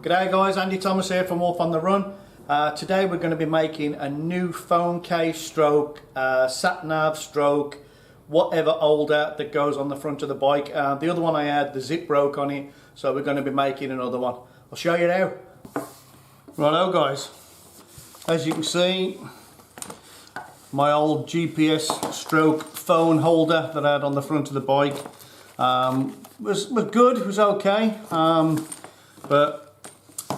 G'day guys, Andy Thomas here from Wolf on the Run. Today we're going to be making a new phone case stroke, sat nav stroke, whatever holder that goes on the front of the bike. The other one I had, the zip broke on it, so we're going to be making another one. I'll show you now. Righto guys, as you can see, my old GPS stroke phone holder that I had on the front of the bike was good, it was okay, but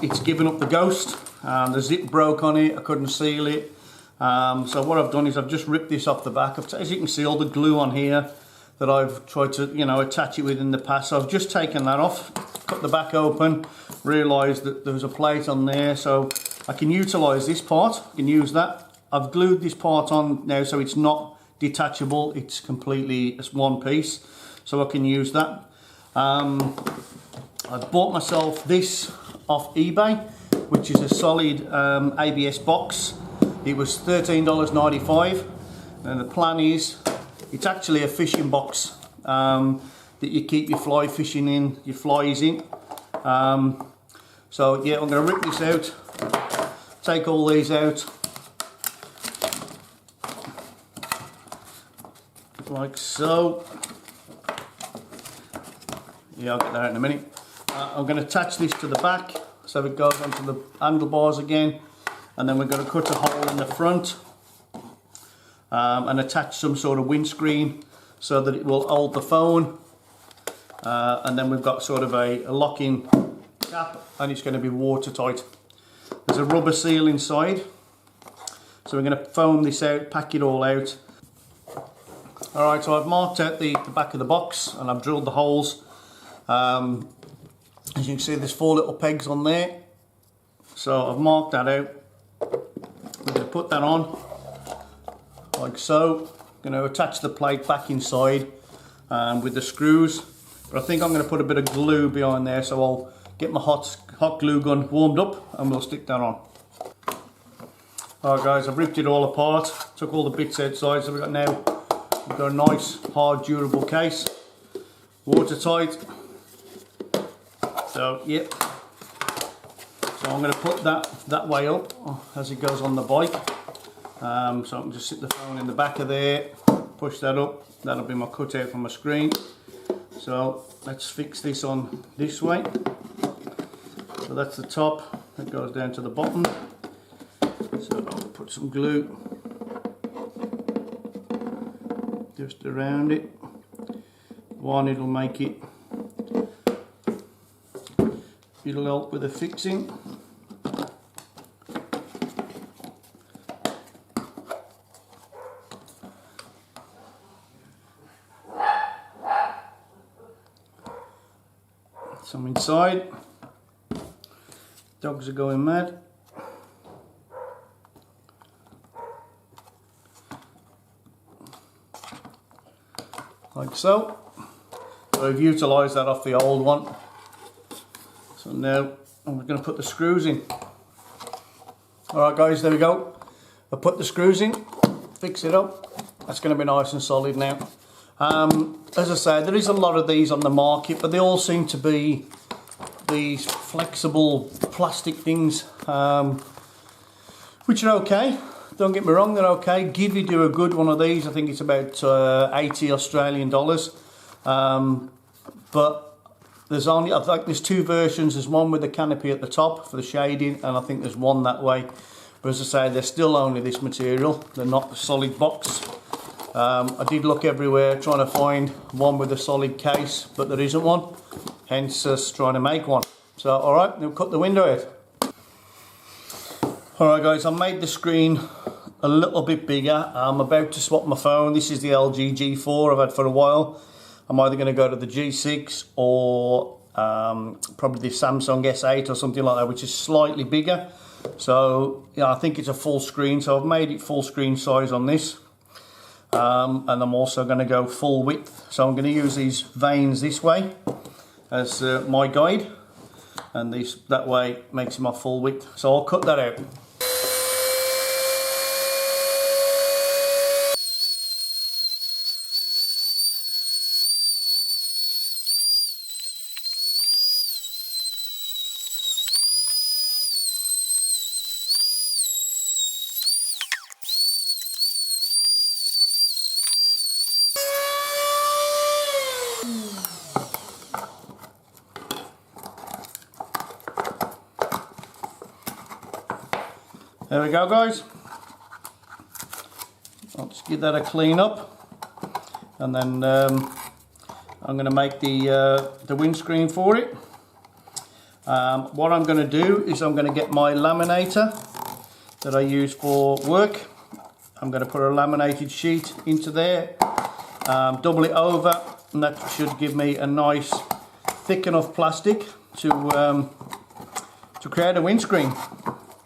it's given up the ghost. The zip broke on it, I couldn't seal it. So what I've done is I've just ripped this off the back. As you can see, all the glue on here that I've tried to, attach it with in the past. So I've just taken that off, cut the back open, realised that there was a plate on there, so I can utilise this part, I can use that. I've glued this part on now so it's not detachable, it's completely as one piece, so I can use that. I bought myself this off eBay, which is a solid ABS box. It was $13.95, and the plan is it's actually a fishing box that you keep your fly fishing in, your flies in. So yeah, I'm going to rip this out, take all these out like so. Yeah, I'll get that out in a minute. I'm going to attach this to the back so it goes onto the handlebars again, and then we're going to cut a hole in the front and attach some sort of windscreen so that it will hold the phone, and then we've got sort of a locking cap, and it's going to be watertight. There's a rubber seal inside, so we're going to foam this out, pack it all out. Alright, so I've marked out the back of the box and I've drilled the holes. As you can see, there's 4 little pegs on there, so I've marked that out. We're going to put that on like so. I'm going to attach the plate back inside with the screws, but I think I'm going to put a bit of glue behind there, so I'll get my hot glue gun warmed up and we'll stick that on. Alright guys, I've ripped it all apart, took all the bits outside, so we've got a nice hard durable case, watertight. So yep, so I'm going to put that way up as it goes on the bike. So I can just sit the phone in the back of there, push that up, that'll be my cutout for my screen. So let's fix this on this way. So that's the top, that goes down to the bottom. So I'll put some glue just around it. One, it'll make it, it'll help with the fixing. Some inside. Dogs are going mad. Like so. So I've utilised that off the old one. So now I'm going to put the screws in. Alright guys, there we go. I put the screws in, fix it up. That's going to be nice and solid now. As I say, there is a lot of these on the market, but they all seem to be these flexible plastic things, which are okay. Don't get me wrong, they're okay. Givi do a good one of these. I think it's about 80 Australian dollars. But there's only, I think there's 2 versions. There's one with the canopy at the top for the shading, and I think there's one that way. But as I say, they're still only this material. They're not the solid box. I did look everywhere trying to find one with a solid case, but there isn't one. Hence us trying to make one. So alright, we'll cut the window out. Alright guys, I made the screen a little bit bigger. I'm about to swap my phone. This is the LG G4 I've had for a while. I'm either going to go to the G6 or probably the Samsung S8 or something like that, which is slightly bigger. So yeah, I think it's a full screen, so I've made it full screen size on this. And I'm also going to go full width. So I'm going to use these vanes this way as my guide, and this that way makes it my full width. So I'll cut that out. There we go, guys. I'll just give that a clean up, and then I'm going to make the windscreen for it. What I'm going to do is I'm going to get my laminator that I use for work. I'm going to put a laminated sheet into there, double it over, and that should give me a nice thick enough plastic to create a windscreen.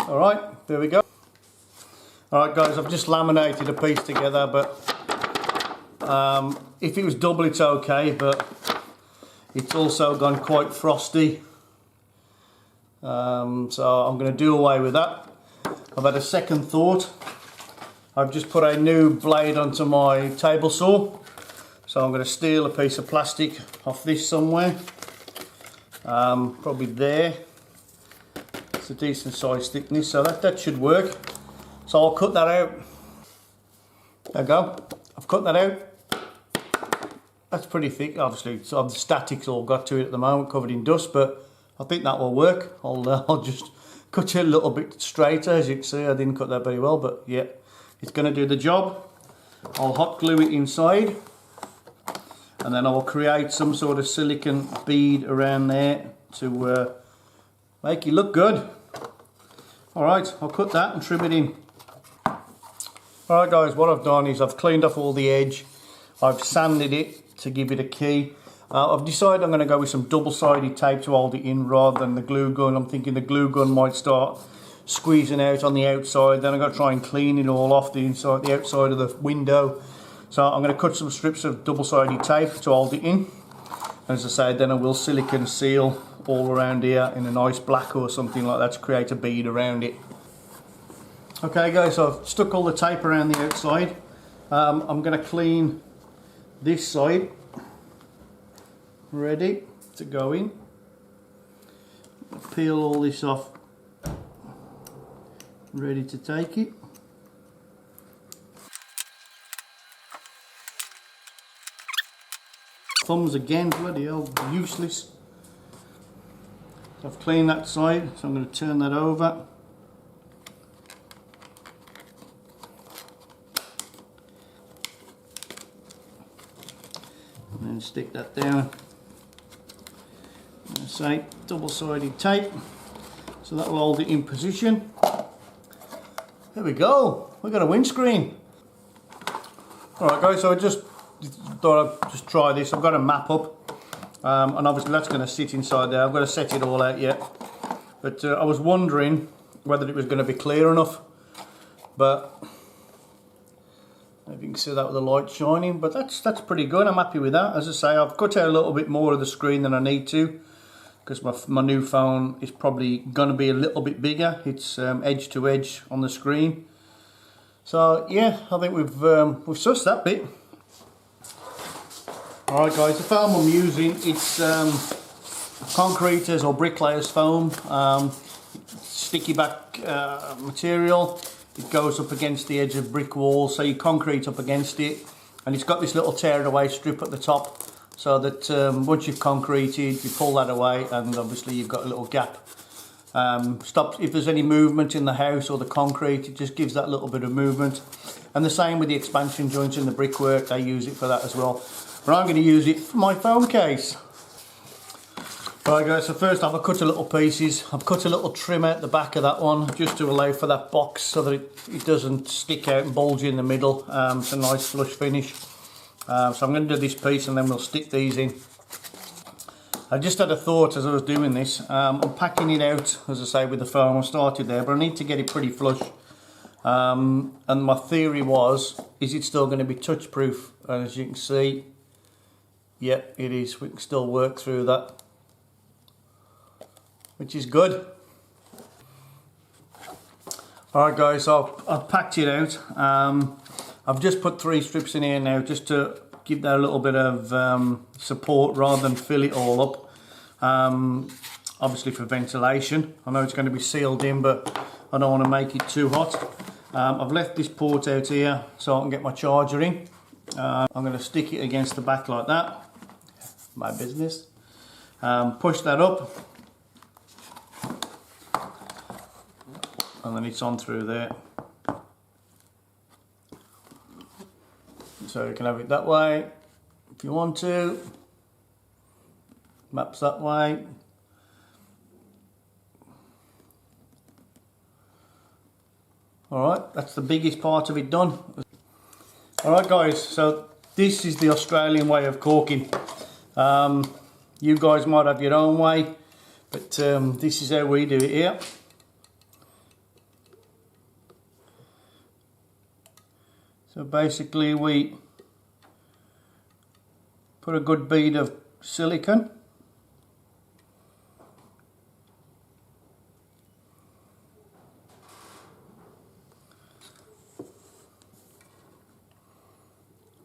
All right, there we go. All right, guys, I've just laminated a piece together, but if it was double, it's okay, but it's also gone quite frosty. So I'm going to do away with that. I've had a second thought. I've just put a new blade onto my table saw, so I'm going to steal a piece of plastic off this somewhere, probably there. It's a decent size thickness, so that should work. So I'll cut that out. There we go, I've cut that out. That's pretty thick, obviously, so the static's all got to it at the moment, covered in dust, but I think that will work. I'll just cut it a little bit straighter. As you can see, I didn't cut that very well, but yeah, it's going to do the job. I'll hot glue it inside, and then I'll create some sort of silicone bead around there to make it look good. Alright, I'll cut that and trim it in. Alright guys, what I've done is I've cleaned off all the edge. I've sanded it to give it a key. I've decided I'm going to go with some double-sided tape to hold it in rather than the glue gun. I'm thinking the glue gun might start squeezing out on the outside. Then I've got to try and clean it all off the inside, the outside of the window. So I'm going to cut some strips of double-sided tape to hold it in. As I say, then I will silicone seal all around here in a nice black or something like that to create a bead around it. Okay guys, so I've stuck all the tape around the outside. I'm going to clean this side. Ready to go in. Peel all this off. Ready to take it. Thumbs again, bloody hell, useless. So I've cleaned that side, so I'm going to turn that over. And then stick that down. Say double-sided tape, so that will hold it in position. There we go, we've got a windscreen. Alright guys, so I just thought I'd just try this. I've got a map up, and obviously that's going to sit inside there. I've got to set it all out yet, but I was wondering whether it was going to be clear enough, but if you can see that with the light shining, but that's pretty good. I'm happy with that. As I say, I've cut out a little bit more of the screen than I need to, because my new phone is probably going to be a little bit bigger. It's edge to edge on the screen. So yeah, I think we've sussed that bit. Alright guys, the foam I'm using, it's concreters or bricklayers foam, sticky back material. It goes up against the edge of brick walls, so you concrete up against it, and it's got this little tear away strip at the top, so that once you've concreted, you pull that away, and obviously you've got a little gap. Stops if there's any movement in the house or the concrete, it just gives that little bit of movement. And the same with the expansion joints in the brickwork, they use it for that as well. But I'm going to use it for my phone case. Right guys, so first I've cut a little pieces. I've cut a little trim out the back of that one just to allow for that box so that it doesn't stick out and bulge in the middle. It's a nice flush finish. So I'm going to do this piece and then we'll stick these in. I just had a thought as I was doing this. I'm packing it out, as I say, with the foam. I started there, but I need to get it pretty flush. And my theory was, is it still going to be touch proof? And as you can see, yeah, it is. We can still work through that, which is good. Alright guys, so I've packed it out. I've just put 3 strips in here now just to give that a little bit of support rather than fill it all up. Obviously for ventilation. I know it's going to be sealed in, but I don't want to make it too hot. I've left this port out here so I can get my charger in. I'm going to stick it against the back like that. My business. Push that up. and then it's on through there. So you can have it that way if you want to. Maps that way. Alright, that's the biggest part of it done. Alright guys, so this is the Australian way of corking. You guys might have your own way, but this is how we do it here. So basically we put a good bead of silicone.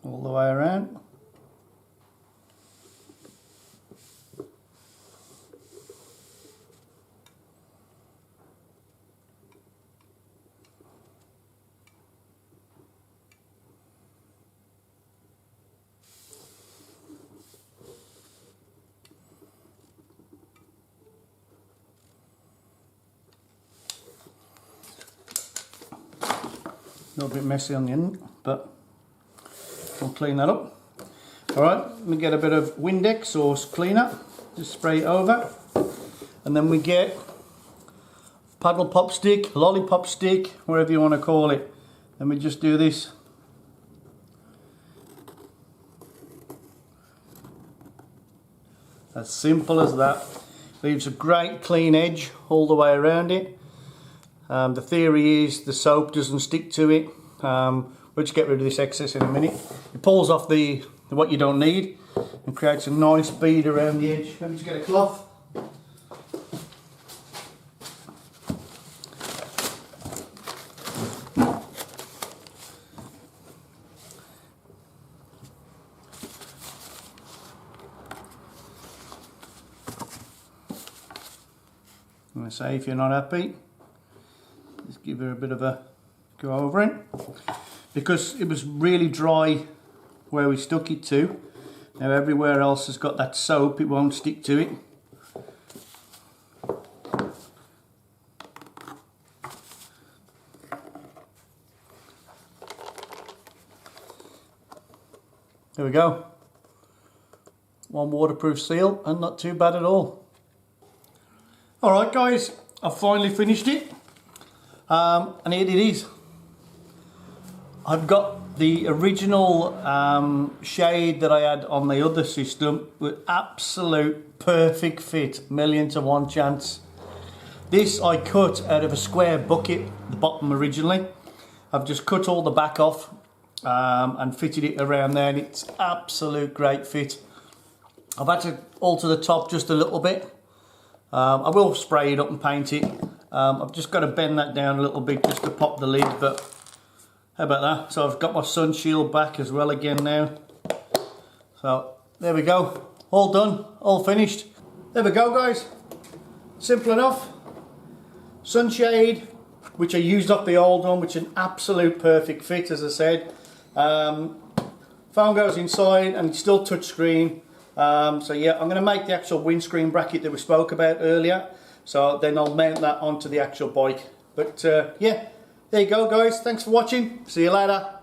All the way around. A little bit messy on the end, but we'll clean that up. Alright, let me get a bit of Windex or cleaner, just spray it over, and then we get paddle pop stick, lollipop stick, whatever you want to call it. Then we just do this. As simple as that. Leaves a great clean edge all the way around it. The theory is the soap doesn't stick to it. We'll just get rid of this excess in a minute. It pulls off the what you don't need and creates a nice bead around the edge. Let me just get a cloth. I'm going to say, if you're not happy, just give her a bit of a go over it, because it was really dry where we stuck it to. Now everywhere else has got that soap, it won't stick to it. There we go. One waterproof seal and not too bad at all. Alright guys, I've finally finished it. And here it is. I've got the original shade that I had on the other system with absolute perfect fit, 1,000,000 to 1 chance. This I cut out of a square bucket, the bottom originally. I've just cut all the back off and fitted it around there, and it's absolute great fit. I've had to alter the top just a little bit. I will spray it up and paint it. I've just got to bend that down a little bit just to pop the lid, but how about that? So I've got my sun shield back as well again now. So there we go, all done, all finished. There we go guys, simple enough. Sunshade, which I used off the old one, which is an absolute perfect fit, as I said. Phone goes inside and it's still touchscreen. So yeah, I'm going to make the actual windscreen bracket that we spoke about earlier. So then I'll mount that onto the actual bike. But yeah, there you go guys. Thanks for watching. See you later.